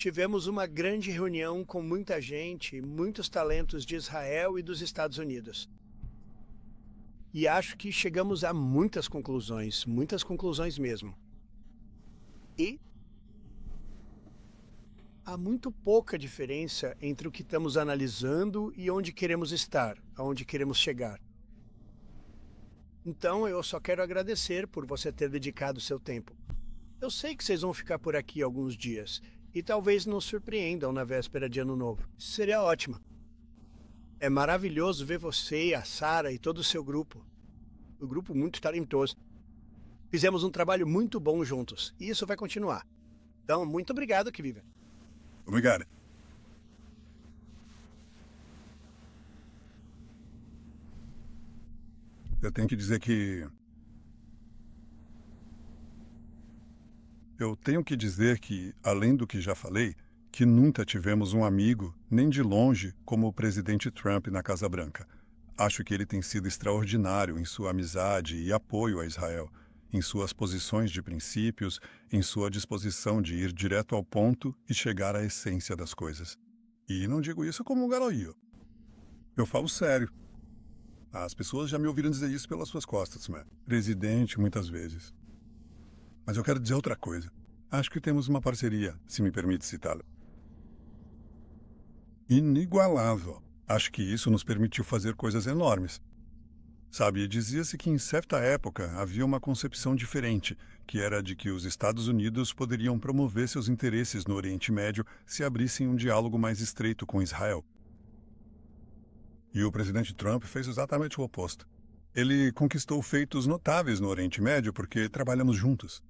Tivemos uma grande reunião com muita gente, muitos talentos de Israel e dos Estados Unidos. E acho que chegamos a muitas conclusões mesmo. E há muito pouca diferença entre o que estamos analisando e onde queremos estar, aonde queremos chegar. Então eu só quero agradecer por você ter dedicado seu tempo. Eu sei que vocês vão ficar por aqui alguns dias e talvez nos surpreendam na véspera de Ano Novo. Seria ótimo. É maravilhoso ver você, a Sarah e todo o seu grupo. Um grupo muito talentoso. Fizemos um trabalho muito bom juntos e isso vai continuar. Então, muito obrigado, Kviver. Obrigado. Eu tenho que dizer que... além do que já falei, que nunca tivemos um amigo, nem de longe, como o presidente Trump na Casa Branca. Acho que ele tem sido extraordinário em sua amizade e apoio a Israel, em suas posições de princípios, em sua disposição de ir direto ao ponto e chegar à essência das coisas. E não digo isso como um garoinho. Eu falo sério. As pessoas já me ouviram dizer isso pelas suas costas, né? Presidente, muitas vezes. Mas eu quero dizer outra coisa. Acho que temos uma parceria, se me permite citá-la. Inigualável. Acho que isso nos permitiu fazer coisas enormes. Sabe, dizia-se que em certa época havia uma concepção diferente, que era de que os Estados Unidos poderiam promover seus interesses no Oriente Médio se abrissem um diálogo mais estreito com Israel. E o presidente Trump fez exatamente o oposto. Ele conquistou feitos notáveis no Oriente Médio porque trabalhamos juntos.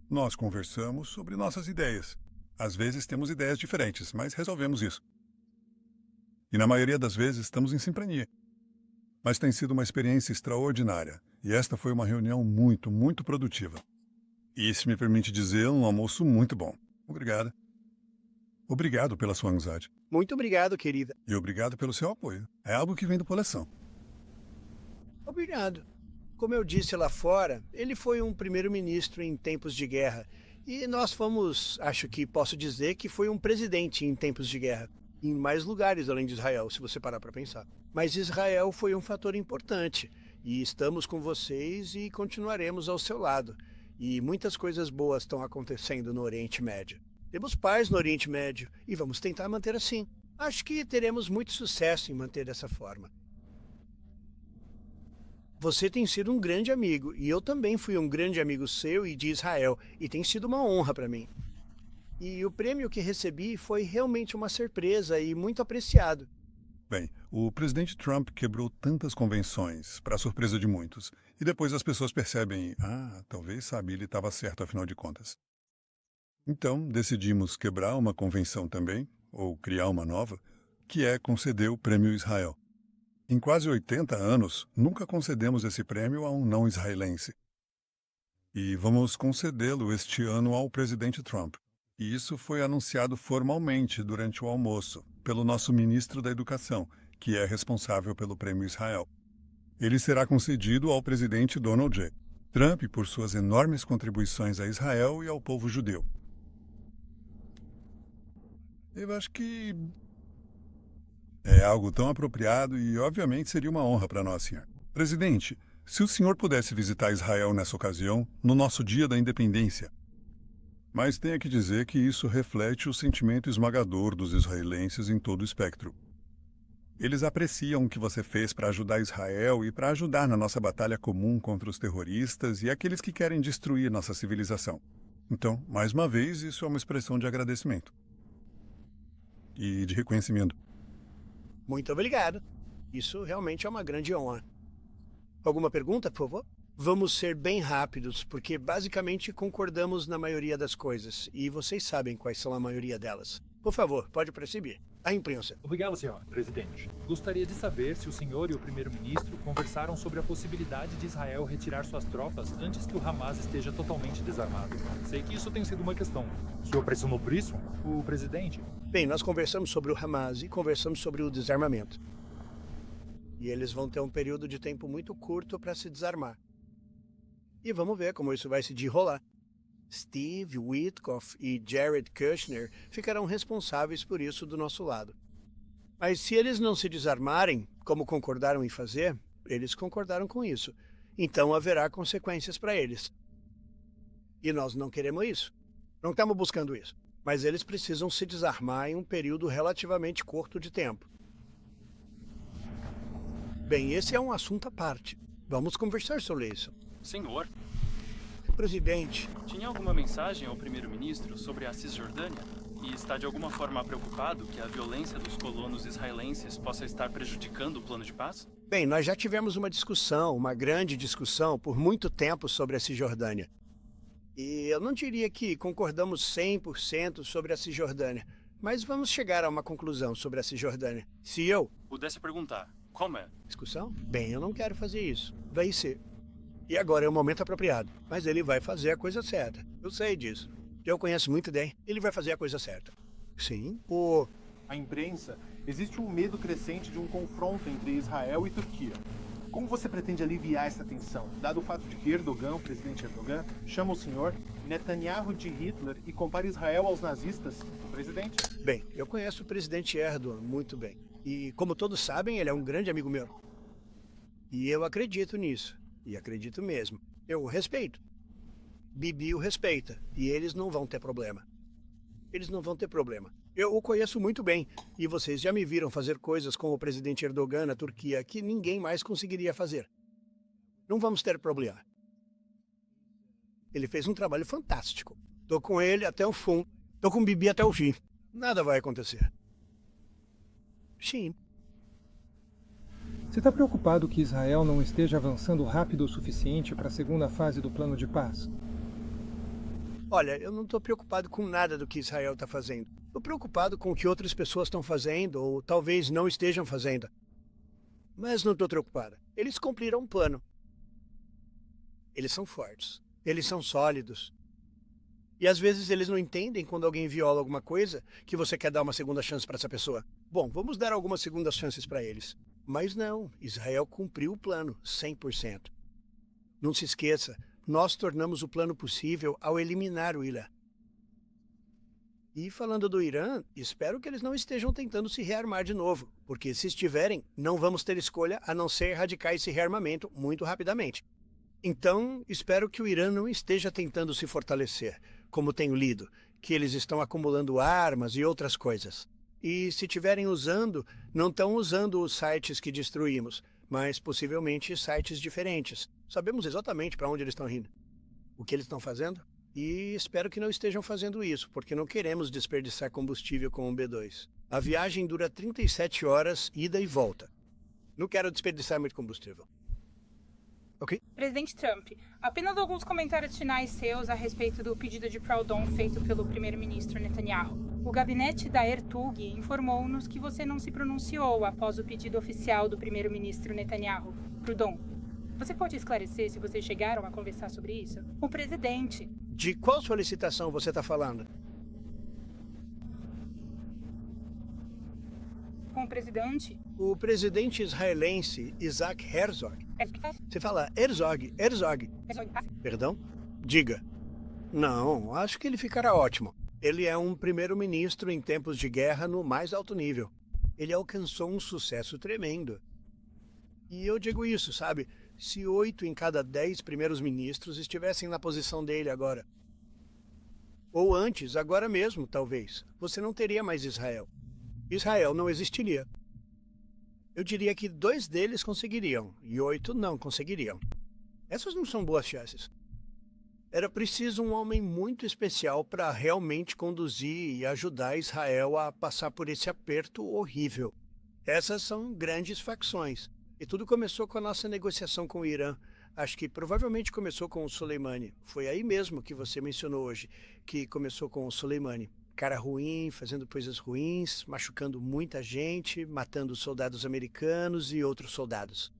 Nós conversamos sobre nossas ideias. Às vezes temos ideias diferentes, mas resolvemos isso. E na maioria das vezes estamos em sintonia. Mas tem sido uma experiência extraordinária. E esta foi uma reunião muito, muito produtiva. E, se me permite dizer, um almoço muito bom. Obrigado. Obrigado pela sua amizade. Muito obrigado, querida. E obrigado pelo seu apoio. É algo que vem do coração. Obrigado. Como eu disse lá fora, ele foi um primeiro-ministro em tempos de guerra. E nós fomos, acho que posso dizer que foi um presidente em tempos de guerra. Em mais lugares além de Israel, se você parar para pensar. Mas Israel foi um fator importante. E estamos com vocês e continuaremos ao seu lado. E muitas coisas boas estão acontecendo no Oriente Médio. Temos paz no Oriente Médio e vamos tentar manter assim. Acho que teremos muito sucesso em manter dessa forma. Você tem sido um grande amigo e eu também fui um grande amigo seu e de Israel e tem sido uma honra para mim. E o prêmio que recebi foi realmente uma surpresa e muito apreciado. Bem, o presidente Trump quebrou tantas convenções, para a surpresa de muitos, e depois as pessoas percebem, talvez sabe, ele estava certo afinal de contas. Então, decidimos quebrar uma convenção também, ou criar uma nova, que é conceder o Prêmio Israel. Em quase 80 anos, nunca concedemos esse prêmio a um não-israelense. E vamos concedê-lo este ano ao presidente Trump. E isso foi anunciado formalmente durante o almoço, pelo nosso ministro da Educação, que é responsável pelo Prêmio Israel. Ele será concedido ao presidente Donald J. Trump por suas enormes contribuições a Israel e ao povo judeu. Eu acho que é algo tão apropriado e, obviamente, seria uma honra para nós, senhor. Presidente, se o senhor pudesse visitar Israel nessa ocasião, no nosso Dia da Independência. Mas tenho que dizer que isso reflete o sentimento esmagador dos israelenses em todo o espectro. Eles apreciam o que você fez para ajudar Israel e para ajudar na nossa batalha comum contra os terroristas e aqueles que querem destruir nossa civilização. Então, mais uma vez, isso é uma expressão de agradecimento. E de reconhecimento. Muito obrigado. Isso realmente é uma grande honra. Alguma pergunta, por favor? Vamos ser bem rápidos, porque basicamente concordamos na maioria das coisas, e vocês sabem quais são a maioria delas. Por favor, pode prosseguir. A imprensa. Obrigado, senhor presidente. Gostaria de saber se o senhor e o primeiro-ministro conversaram sobre a possibilidade de Israel retirar suas tropas antes que o Hamas esteja totalmente desarmado. Sei que isso tem sido uma questão. O senhor pressionou por isso? O presidente? Bem, nós conversamos sobre o Hamas e conversamos sobre o desarmamento. E eles vão ter um período de tempo muito curto para se desarmar. E vamos ver como isso vai se desenrolar. Steve Witkoff e Jared Kushner ficarão responsáveis por isso do nosso lado. Mas se eles não se desarmarem, como concordaram em fazer, eles concordaram com isso. Então haverá consequências para eles. E nós não queremos isso. Não estamos buscando isso. Mas eles precisam se desarmar em um período relativamente curto de tempo. Bem, esse é um assunto à parte. Vamos conversar sobre isso. Senhor, Presidente, tinha alguma mensagem ao primeiro-ministro sobre a Cisjordânia? E está de alguma forma preocupado que a violência dos colonos israelenses possa estar prejudicando o plano de paz? bem, nós já tivemos uma discussão, uma grande discussão, por muito tempo sobre a Cisjordânia. E eu não diria que concordamos 100% sobre a Cisjordânia, mas vamos chegar a uma conclusão sobre a Cisjordânia. Se eu... Pudesse perguntar, como é? Discussão? Bem, eu não quero fazer isso. Vai ser. E agora é o momento apropriado. Mas ele vai fazer a coisa certa. Eu sei disso. Eu conheço muito bem. Ele vai fazer a coisa certa. Sim, A imprensa, existe um medo crescente de um confronto entre Israel e Turquia. Como você pretende aliviar essa tensão, dado o fato de que Erdogan, o presidente Erdogan, chama o senhor Netanyahu de Hitler e compara Israel aos nazistas? Presidente? Bem, eu conheço o presidente Erdogan muito bem. E, como todos sabem, ele é um grande amigo meu. E eu acredito nisso. E acredito mesmo. Eu o respeito. Bibi o respeita. E eles não vão ter problema. Eles não vão ter problema. Eu o conheço muito bem. E vocês já me viram fazer coisas com o presidente Erdogan na Turquia que ninguém mais conseguiria fazer. Não vamos ter problema. Ele fez um trabalho fantástico. Tô com ele até o fundo. Tô com Bibi até o fim. Nada vai acontecer. Sim. Você está preocupado que Israel não esteja avançando rápido o suficiente para a segunda fase do plano de paz? Olha, eu não estou preocupado com nada do que Israel está fazendo. Estou preocupado com o que outras pessoas estão fazendo ou talvez não estejam fazendo. Mas não estou preocupado. Eles cumpriram um plano. Eles são fortes. Eles são sólidos. E às vezes eles não entendem quando alguém viola alguma coisa que você quer dar uma segunda chance para essa pessoa. Bom, vamos dar algumas segundas chances para eles. Mas não, Israel cumpriu o plano 100%. Não se esqueça, nós tornamos o plano possível ao eliminar o Irã. E falando do Irã, espero que eles não estejam tentando se rearmar de novo, porque se estiverem, não vamos ter escolha a não ser erradicar esse rearmamento muito rapidamente. Então, espero que o Irã não esteja tentando se fortalecer, como tenho lido, que eles estão acumulando armas e outras coisas. E se estiverem usando, não estão usando os sites que destruímos, mas possivelmente sites diferentes. Sabemos exatamente para onde eles estão indo, o que eles estão fazendo, e espero que não estejam fazendo isso, porque não queremos desperdiçar combustível com o B2. A viagem dura 37 horas, ida e volta. Não quero desperdiçar muito combustível. Ok? Presidente Trump, apenas alguns comentários finais seus a respeito do pedido de perdão feito pelo primeiro-ministro Netanyahu. O gabinete da Ertug informou-nos que você não se pronunciou após o pedido oficial do primeiro-ministro Netanyahu. Perdão. Você pode esclarecer se vocês chegaram a conversar sobre isso? O presidente. De qual solicitação você está falando? Com o presidente? O presidente israelense Isaac Herzog. Você fala Herzog. Perdão? Diga. Não, acho que ele ficará ótimo. Ele é um primeiro-ministro em tempos de guerra no mais alto nível. Ele alcançou um sucesso tremendo. E eu digo isso, sabe? Se 8 em cada 10 primeiros ministros estivessem na posição dele agora. Ou antes, agora mesmo, talvez. Você não teria mais Israel. Israel não existiria. Eu diria que 2 deles conseguiriam, e 8 não conseguiriam. Essas não são boas chances. Era preciso um homem muito especial para realmente conduzir e ajudar Israel a passar por esse aperto horrível. Essas são grandes facções. E tudo começou com a nossa negociação com o Irã. Acho que provavelmente começou com o Soleimani. Foi aí mesmo que você mencionou hoje, que começou com o Soleimani. Cara ruim, fazendo coisas ruins, machucando muita gente, matando soldados americanos e outros soldados.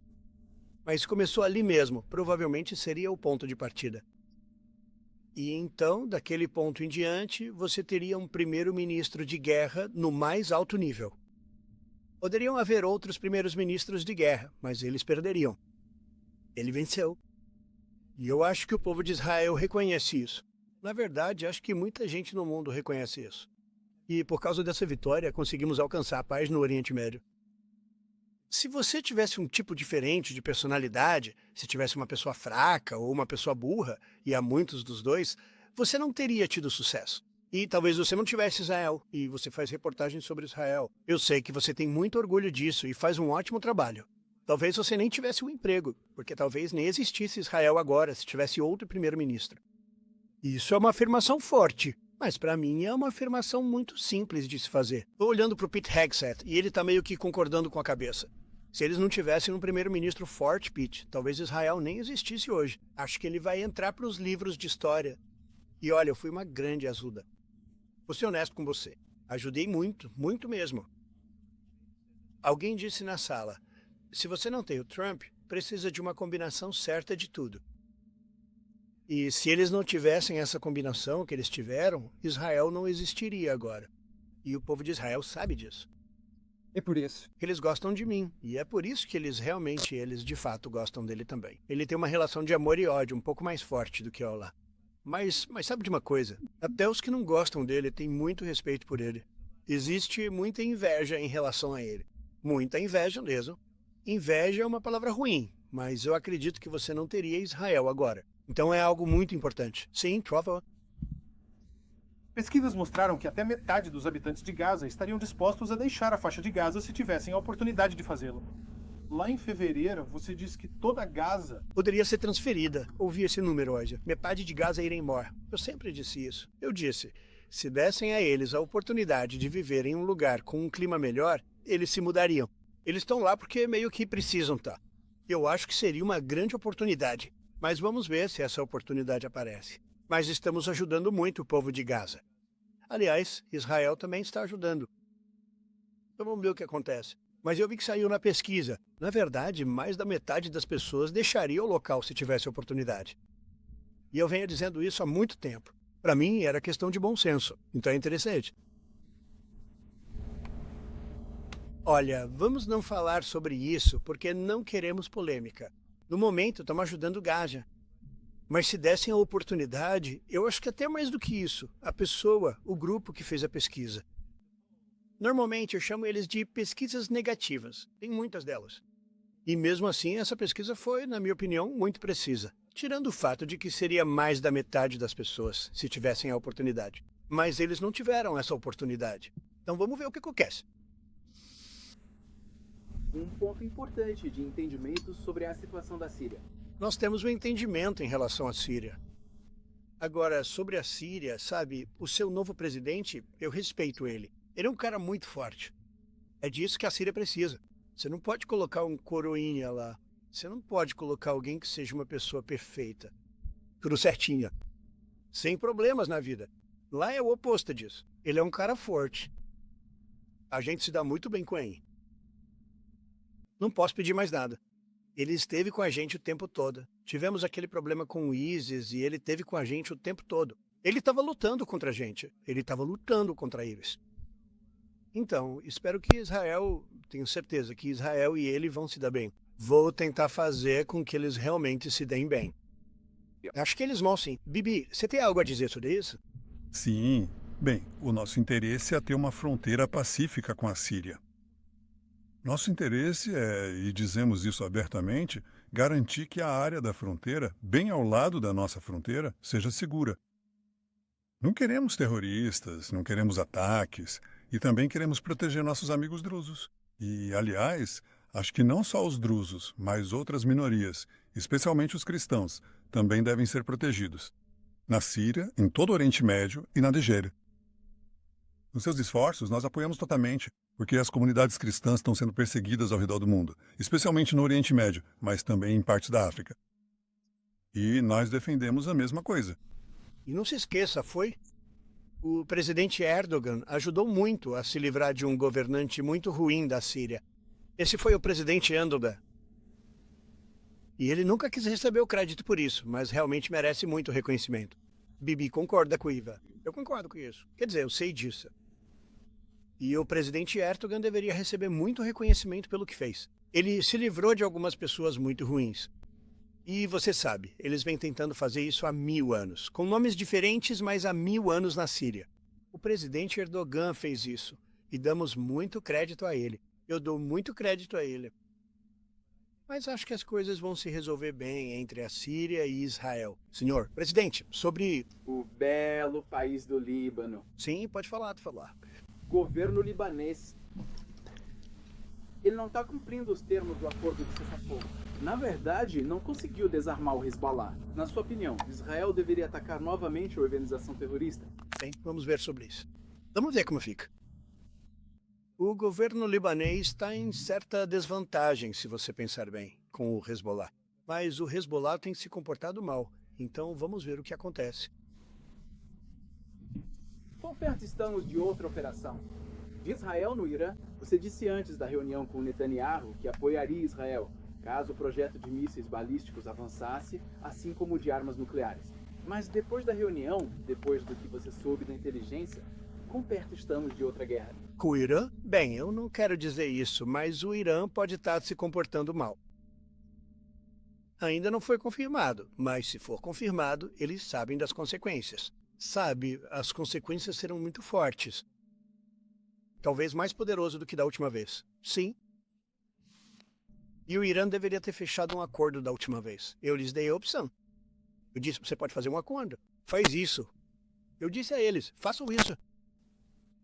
Mas começou ali mesmo, provavelmente seria o ponto de partida. E então, daquele ponto em diante, você teria um primeiro-ministro de guerra no mais alto nível. Poderiam haver outros primeiros-ministros de guerra, mas eles perderiam. Ele venceu. E eu acho que o povo de Israel reconhece isso. Na verdade, acho que muita gente no mundo reconhece isso. E por causa dessa vitória, conseguimos alcançar a paz no Oriente Médio. Se você tivesse um tipo diferente de personalidade, se tivesse uma pessoa fraca ou uma pessoa burra, e há muitos dos dois, você não teria tido sucesso. E talvez você não tivesse Israel, e você faz reportagens sobre Israel. Eu sei que você tem muito orgulho disso e faz um ótimo trabalho. Talvez você nem tivesse um emprego, porque talvez nem existisse Israel agora se tivesse outro primeiro-ministro. Isso é uma afirmação forte, mas para mim é uma afirmação muito simples de se fazer. Estou olhando para o Pete Hegseth e ele está meio que concordando com a cabeça. Se eles não tivessem um primeiro-ministro forte, Pete, talvez Israel nem existisse hoje. Acho que ele vai entrar para os livros de história. E olha, eu fui uma grande ajuda. Vou ser honesto com você. Ajudei muito, muito mesmo. Alguém disse na sala, se você não tem o Trump, precisa de uma combinação certa de tudo. E se eles não tivessem essa combinação que eles tiveram, Israel não existiria agora. E o povo de Israel sabe disso. É por isso. Eles gostam de mim, e é por isso que eles de fato gostam dele também. Ele tem uma relação de amor e ódio um pouco mais forte do que Olá. Mas sabe de uma coisa? Até os que não gostam dele têm muito respeito por ele. Existe muita inveja em relação a ele. Muita inveja mesmo. Inveja é uma palavra ruim, mas eu acredito que você não teria Israel agora. Então é algo muito importante. Sim, por favor. Pesquisas mostraram que até metade dos habitantes de Gaza estariam dispostos a deixar a faixa de Gaza se tivessem a oportunidade de fazê-lo. Lá em fevereiro, você disse que toda Gaza poderia ser transferida. Ouvi esse número hoje. Metade de Gaza iria embora. Eu sempre disse isso. Eu disse, se dessem a eles a oportunidade de viver em um lugar com um clima melhor, eles se mudariam. Eles estão lá porque meio que precisam estar. Eu acho que seria uma grande oportunidade. Mas vamos ver se essa oportunidade aparece. Mas estamos ajudando muito o povo de Gaza. Aliás, Israel também está ajudando. Então vamos ver o que acontece. Mas eu vi que saiu na pesquisa. Na verdade, mais da metade das pessoas deixaria o local se tivesse oportunidade. E eu venho dizendo isso há muito tempo. Para mim, era questão de bom senso. Então é interessante. Olha, vamos não falar sobre isso porque não queremos polêmica. No momento, estamos ajudando Gaza. Mas se dessem a oportunidade, eu acho que até mais do que isso, a pessoa, o grupo que fez a pesquisa. Normalmente eu chamo eles de pesquisas negativas. Tem muitas delas. E mesmo assim, essa pesquisa foi, na minha opinião, muito precisa. Tirando o fato de que seria mais da metade das pessoas, se tivessem a oportunidade. Mas eles não tiveram essa oportunidade. Então vamos ver o que acontece. Um ponto importante de entendimento sobre a situação da Síria. Nós temos um entendimento em relação à Síria. Agora, sobre a Síria, sabe, o seu novo presidente, eu respeito ele. Ele é um cara muito forte. É disso que a Síria precisa. Você não pode colocar um coroinha lá. Você não pode colocar alguém que seja uma pessoa perfeita. Tudo certinha. Sem problemas na vida. Lá é o oposto disso. Ele é um cara forte. A gente se dá muito bem com ele. Não posso pedir mais nada. Ele esteve com a gente o tempo todo. Tivemos aquele problema com o ISIS e ele esteve com a gente o tempo todo. Ele estava lutando contra a gente. Ele estava lutando contra eles. Então, espero que Israel, tenho certeza que Israel e ele vão se dar bem. Vou tentar fazer com que eles realmente se deem bem. Acho que eles vão sim. Bibi, você tem algo a dizer sobre isso? Sim. Bem, o nosso interesse é ter uma fronteira pacífica com a Síria. Nosso interesse é, e dizemos isso abertamente, garantir que a área da fronteira, bem ao lado da nossa fronteira, seja segura. Não queremos terroristas, não queremos ataques, e também queremos proteger nossos amigos drusos. E, aliás, acho que não só os drusos, mas outras minorias, especialmente os cristãos, também devem ser protegidos. Na Síria, em todo o Oriente Médio e na Nigéria. Nos seus esforços, nós apoiamos totalmente, porque as comunidades cristãs estão sendo perseguidas ao redor do mundo, especialmente no Oriente Médio, mas também em partes da África. E nós defendemos a mesma coisa. E não se esqueça, o presidente Erdogan ajudou muito a se livrar de um governante muito ruim da Síria. Esse foi o presidente Erdogan. E ele nunca quis receber o crédito por isso, mas realmente merece muito reconhecimento. Bibi concorda com o Iva. Eu concordo com isso. Quer dizer, eu sei disso. E o presidente Erdogan deveria receber muito reconhecimento pelo que fez. Ele se livrou de algumas pessoas muito ruins. E você sabe, eles vêm tentando fazer isso há 1000 anos, com nomes diferentes, mas há 1000 anos na Síria. O presidente Erdogan fez isso, e damos muito crédito a ele. Eu dou muito crédito a ele. Mas acho que as coisas vão se resolver bem entre a Síria e Israel. Senhor presidente, sobre... O belo país do Líbano. Sim, pode falar. Governo libanês. Ele não está cumprindo os termos do acordo de cessar-fogo. Na verdade, não conseguiu desarmar o Hezbollah. Na sua opinião, Israel deveria atacar novamente a organização terrorista? Bem, vamos ver sobre isso. Vamos ver como fica. O governo libanês está em certa desvantagem, se você pensar bem, com o Hezbollah. Mas o Hezbollah tem se comportado mal, então vamos ver o que acontece. Quão perto estamos de outra operação? De Israel no Irã, você disse antes da reunião com Netanyahu que apoiaria Israel, caso o projeto de mísseis balísticos avançasse, assim como o de armas nucleares. Mas depois da reunião, depois do que você soube da inteligência, quão perto estamos de outra guerra? Com o Irã? Bem, eu não quero dizer isso, mas o Irã pode estar se comportando mal. Ainda não foi confirmado, mas se for confirmado, eles sabem das consequências. Sabe, as consequências serão muito fortes. Talvez mais poderoso do que da última vez. Sim. E o Irã deveria ter fechado um acordo da última vez. Eu lhes dei a opção. Eu disse, você pode fazer um acordo. Faz isso. Eu disse a eles, façam isso.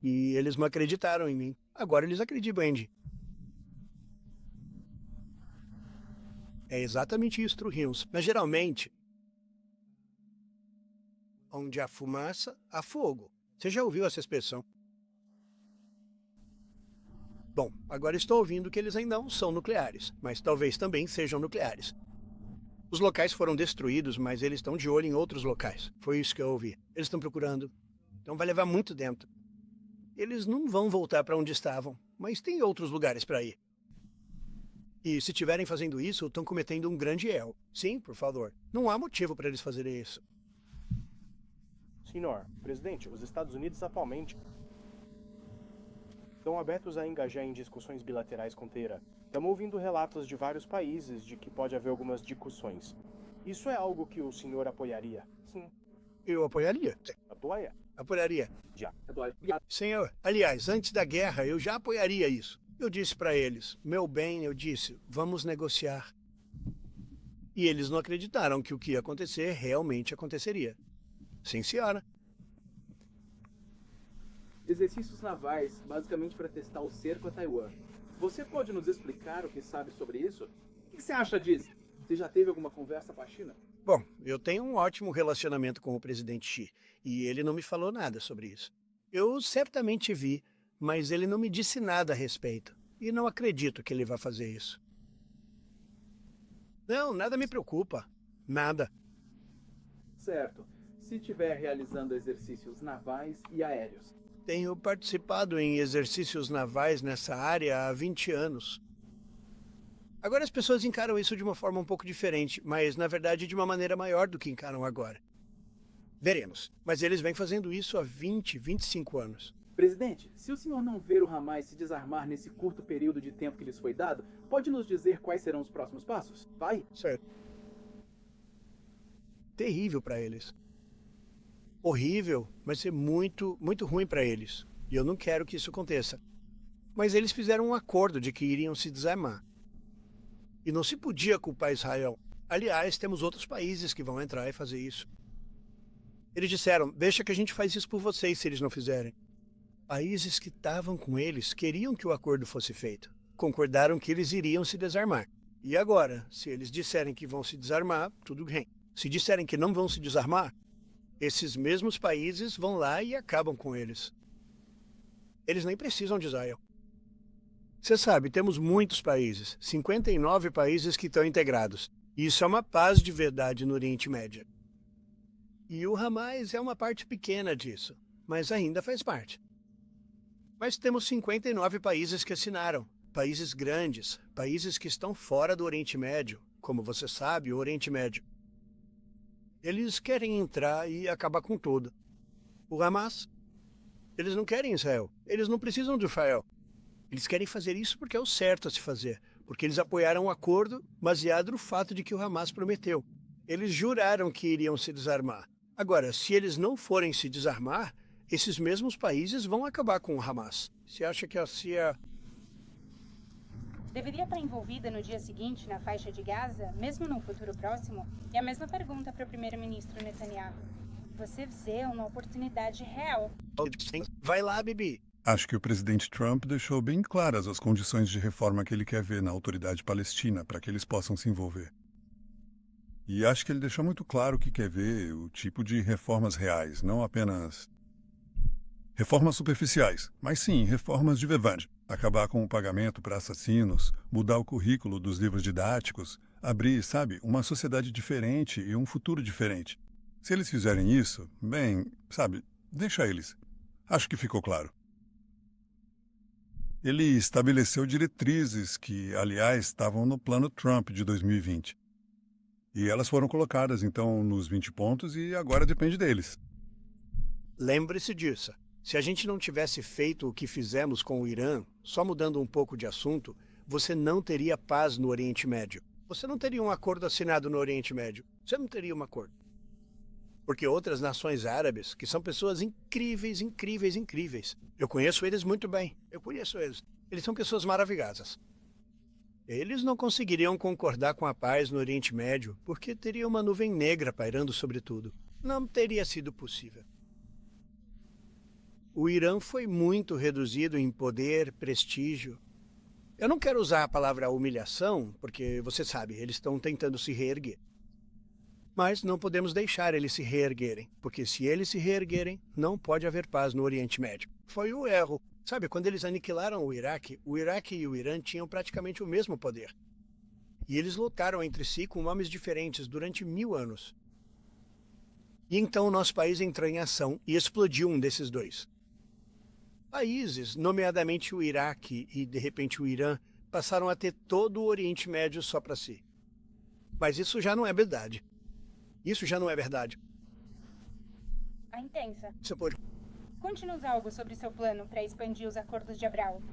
E eles não acreditaram em mim. Agora eles acreditam em mim. É exatamente isso, Trujillos. Mas geralmente, onde há fumaça, há fogo. Você já ouviu essa expressão? Bom, agora estou ouvindo que eles ainda não são nucleares, mas talvez também sejam nucleares. Os locais foram destruídos, mas eles estão de olho em outros locais. Foi isso que eu ouvi. Eles estão procurando. Então vai levar muito tempo. Eles não vão voltar para onde estavam, mas tem outros lugares para ir. E se estiverem fazendo isso, estão cometendo um grande erro. Sim, por favor. Não há motivo para eles fazerem isso. Senhor, presidente, os Estados Unidos atualmente estão abertos a engajar em discussões bilaterais com Teherã. Estamos ouvindo relatos de vários países de que pode haver algumas discussões. Isso é algo que o senhor apoiaria? Sim. Eu apoiaria. Apoia? Apoiaria. Já. Senhor, aliás, antes da guerra, eu já apoiaria isso. Eu disse para eles, meu bem, eu disse, vamos negociar. E eles não acreditaram que o que ia acontecer realmente aconteceria. Sim, senhora. Exercícios navais, basicamente para testar o cerco a Taiwan. Você pode nos explicar o que sabe sobre isso? O que você acha disso? Você já teve alguma conversa com a China? Bom, eu tenho um ótimo relacionamento com o presidente Xi, e ele não me falou nada sobre isso. Eu certamente vi, mas ele não me disse nada a respeito, e não acredito que ele vá fazer isso. Não, nada me preocupa. Nada. Certo. Se estiver realizando exercícios navais e aéreos. Tenho participado em exercícios navais nessa área há 20 anos. Agora as pessoas encaram isso de uma forma um pouco diferente, mas na verdade de uma maneira maior do que encaram agora. Veremos. Mas eles vêm fazendo isso há 25 anos. Presidente, se o senhor não ver o Hamas se desarmar nesse curto período de tempo que lhes foi dado, pode nos dizer quais serão os próximos passos? Vai? Certo. Terrível para eles. Horrível, vai ser muito ruim para eles. E eu não quero que isso aconteça. Mas eles fizeram um acordo de que iriam se desarmar. E não se podia culpar Israel. Aliás, temos outros países que vão entrar e fazer isso. Eles disseram, deixa que a gente faz isso por vocês se eles não fizerem. Países que estavam com eles queriam que o acordo fosse feito. Concordaram que eles iriam se desarmar. E agora, se eles disserem que vão se desarmar, tudo bem. Se disserem que não vão se desarmar, esses mesmos países vão lá e acabam com eles. Eles nem precisam de Israel. Você sabe, temos muitos países, 59 países que estão integrados. E isso é uma paz de verdade no Oriente Médio. E o Hamas é uma parte pequena disso, mas ainda faz parte. Mas temos 59 países que assinaram, países grandes, países que estão fora do Oriente Médio, como você sabe, o Oriente Médio. Eles querem entrar e acabar com tudo. O Hamas, eles não querem Israel, eles não precisam de Israel. Eles querem fazer isso porque é o certo a se fazer, porque eles apoiaram o acordo baseado no fato de que o Hamas prometeu. Eles juraram que iriam se desarmar. Agora, se eles não forem se desarmar, esses mesmos países vão acabar com o Hamas. Você acha que a CIA deveria estar envolvida no dia seguinte na faixa de Gaza, mesmo num futuro próximo? E a mesma pergunta para o primeiro-ministro Netanyahu. Você vê uma oportunidade real. Vai lá, Bibi. Acho que o presidente Trump deixou bem claras as condições de reforma que ele quer ver na autoridade palestina para que eles possam se envolver. E acho que ele deixou muito claro que quer ver o tipo de reformas reais, não apenas reformas superficiais, mas sim reformas de verdade. Acabar com o pagamento para assassinos, mudar o currículo dos livros didáticos, abrir, sabe, uma sociedade diferente e um futuro diferente. Se eles fizerem isso, bem, sabe, deixa eles. Acho que ficou claro. Ele estabeleceu diretrizes que, aliás, estavam no plano Trump de 2020. E elas foram colocadas, então, nos 20 pontos e agora depende deles. Lembre-se disso. Se a gente não tivesse feito o que fizemos com o Irã, só mudando um pouco de assunto, você não teria paz no Oriente Médio. Você não teria um acordo assinado no Oriente Médio. Você não teria um acordo. Porque outras nações árabes, que são pessoas incríveis, incríveis, incríveis. Eu conheço eles muito bem. Eu conheço eles. Eles são pessoas maravilhosas. Eles não conseguiriam concordar com a paz no Oriente Médio porque teria uma nuvem negra pairando sobre tudo. Não teria sido possível. O Irã foi muito reduzido em poder, prestígio. Eu não quero usar a palavra humilhação, porque, você sabe, eles estão tentando se reerguer. Mas não podemos deixar eles se reerguerem, porque se eles se reerguerem, não pode haver paz no Oriente Médio. Foi o erro. Sabe, quando eles aniquilaram o Iraque e o Irã tinham praticamente o mesmo poder. E eles lutaram entre si com nomes diferentes durante 1000 anos. E então o nosso país entrou em ação e explodiu um desses dois. Países, nomeadamente o Iraque e, de repente, o Irã, passaram a ter todo o Oriente Médio só para si. Mas isso já não é verdade. Isso já não é verdade. A intensa. Você pode... Conte-nos algo sobre seu plano para expandir os acordos de Abraão.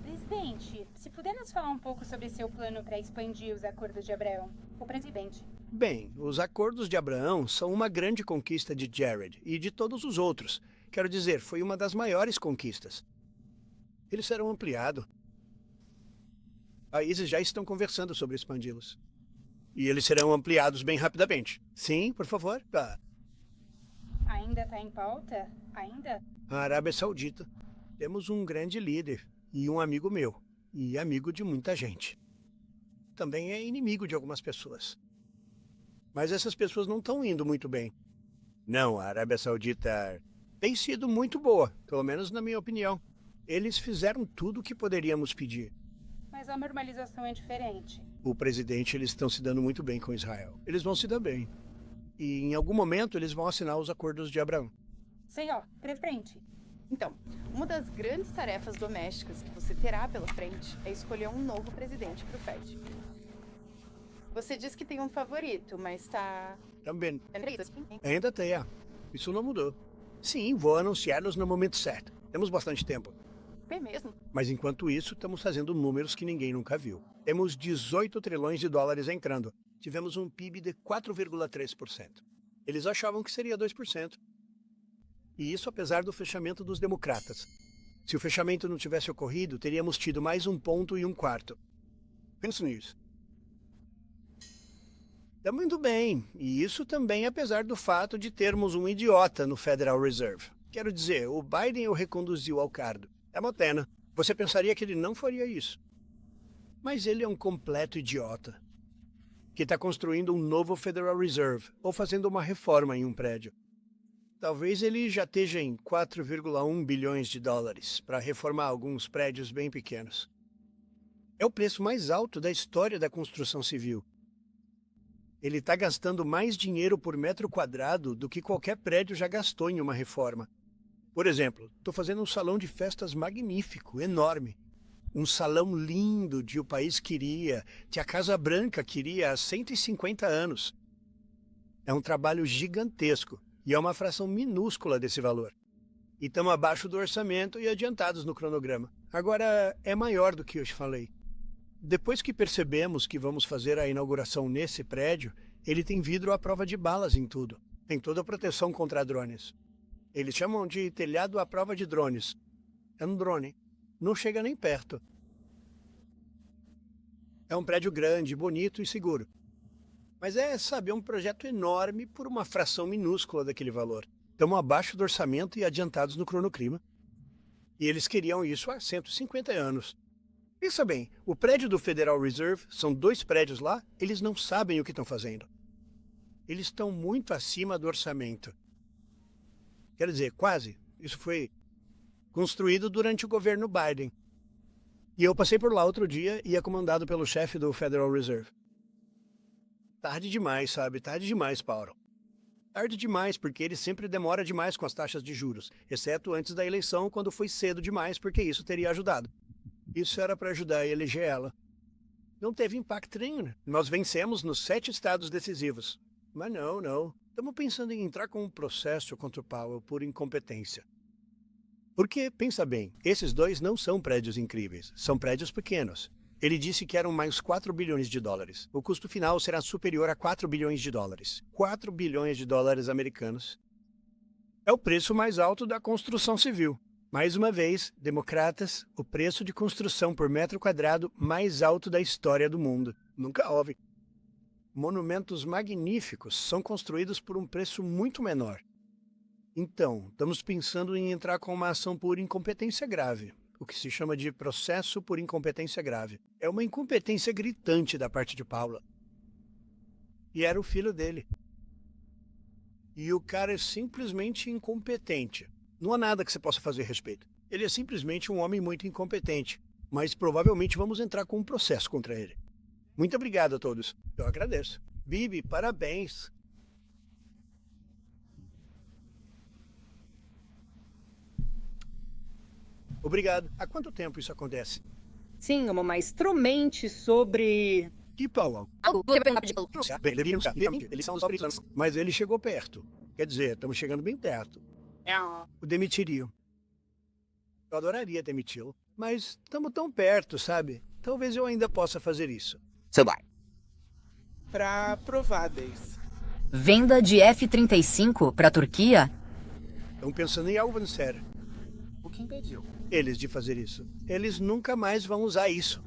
Presidente, se puder nos falar um pouco sobre seu plano para expandir os acordos de Abraão. O presidente. Bem, os acordos de Abraão são uma grande conquista de Jared e de todos os outros. Quero dizer, foi uma das maiores conquistas. Eles serão ampliados. Países já estão conversando sobre expandi-los. E eles serão ampliados bem rapidamente. Sim, por favor. Ainda está em pauta? Ainda? A Arábia Saudita. Temos um grande líder e um amigo meu. E amigo de muita gente. Também é inimigo de algumas pessoas. Mas essas pessoas não estão indo muito bem. Não, a Arábia Saudita tem sido muito boa, pelo menos na minha opinião. Eles fizeram tudo o que poderíamos pedir. Mas a normalização é diferente. O presidente, eles estão se dando muito bem com Israel. Eles vão se dar bem. E em algum momento eles vão assinar os acordos de Abraão. Senhor, frente. Então, uma das grandes tarefas domésticas que você terá pela frente é escolher um novo presidente para o FED. Você diz que tem um favorito, mas tá... Também. Ainda tem, Isso não mudou. Sim, vou anunciá-los no momento certo. Temos bastante tempo. É mesmo? Mas enquanto isso, estamos fazendo números que ninguém nunca viu. Temos 18 trilhões de dólares entrando. Tivemos um PIB de 4,3%. Eles achavam que seria 2%. E isso apesar do fechamento dos democratas. Se o fechamento não tivesse ocorrido, teríamos tido mais 1 ponto e 1/4. Pensa nisso. Está muito bem, e isso também apesar do fato de termos um idiota no Federal Reserve. Quero dizer, o Biden o reconduziu ao cargo. É uma pena. Você pensaria que ele não faria isso. Mas ele é um completo idiota. Que está construindo um novo Federal Reserve, ou fazendo uma reforma em um prédio. Talvez ele já esteja em 4,1 bilhões de dólares para reformar alguns prédios bem pequenos. É o preço mais alto da história da construção civil. Ele está gastando mais dinheiro por metro quadrado do que qualquer prédio já gastou em uma reforma. Por exemplo, estou fazendo um salão de festas magnífico, enorme. Um salão lindo de o país queria, que a Casa Branca queria há 150 anos. É um trabalho gigantesco e é uma fração minúscula desse valor. E estamos abaixo do orçamento e adiantados no cronograma. Agora, é maior do que eu te falei. Depois que percebemos que vamos fazer a inauguração nesse prédio, ele tem vidro à prova de balas em tudo. Tem toda a proteção contra drones. Eles chamam de telhado à prova de drones. É um drone. Não chega nem perto. É um prédio grande, bonito e seguro. Mas é um projeto enorme por uma fração minúscula daquele valor. Estamos abaixo do orçamento e adiantados no cronoclima. E eles queriam isso há 150 anos. Pensa bem, o prédio do Federal Reserve, são 2 prédios lá, eles não sabem o que estão fazendo. Eles estão muito acima do orçamento. Quer dizer, quase. Isso foi construído durante o governo Biden. E eu passei por lá outro dia e é comandado pelo chefe do Federal Reserve. Tarde demais, sabe? Tarde demais, Paulo. Tarde demais, porque ele sempre demora demais com as taxas de juros, exceto antes da eleição, quando foi cedo demais, porque isso teria ajudado. Isso era para ajudar a eleger ela. Não teve impacto nenhum. Nós vencemos nos 7 estados decisivos. Mas não. Estamos pensando em entrar com um processo contra o Powell por incompetência. Porque, pensa bem, esses 2 não são prédios incríveis, são prédios pequenos. Ele disse que eram mais 4 bilhões de dólares. O custo final será superior a 4 bilhões de dólares. 4 bilhões de dólares americanos. É o preço mais alto da construção civil. Mais uma vez, democratas, o preço de construção por metro quadrado mais alto da história do mundo. Nunca houve. Monumentos magníficos são construídos por um preço muito menor. Então, estamos pensando em entrar com uma ação por incompetência grave, o que se chama de processo por incompetência grave. É uma incompetência gritante da parte de Paula. E era o filho dele. E o cara é simplesmente incompetente. Não há nada que você possa fazer a respeito. Ele é simplesmente um homem muito incompetente. Mas provavelmente vamos entrar com um processo contra ele. Muito obrigado a todos. Eu agradeço. Bibi, parabéns. Obrigado. Há quanto tempo isso acontece? Sim, uma maestramente sobre... Que Powell? Eles são os britânicos. Mas ele chegou perto. Quer dizer, estamos chegando bem perto. O demitiriam. Eu adoraria demiti-lo, mas estamos tão perto, sabe? Talvez eu ainda possa fazer isso. Celular. Pra prováveis. Venda de F-35 pra Turquia? Estão pensando em algo sério. O que impediu? Eles de fazer isso. Eles nunca mais vão usar isso.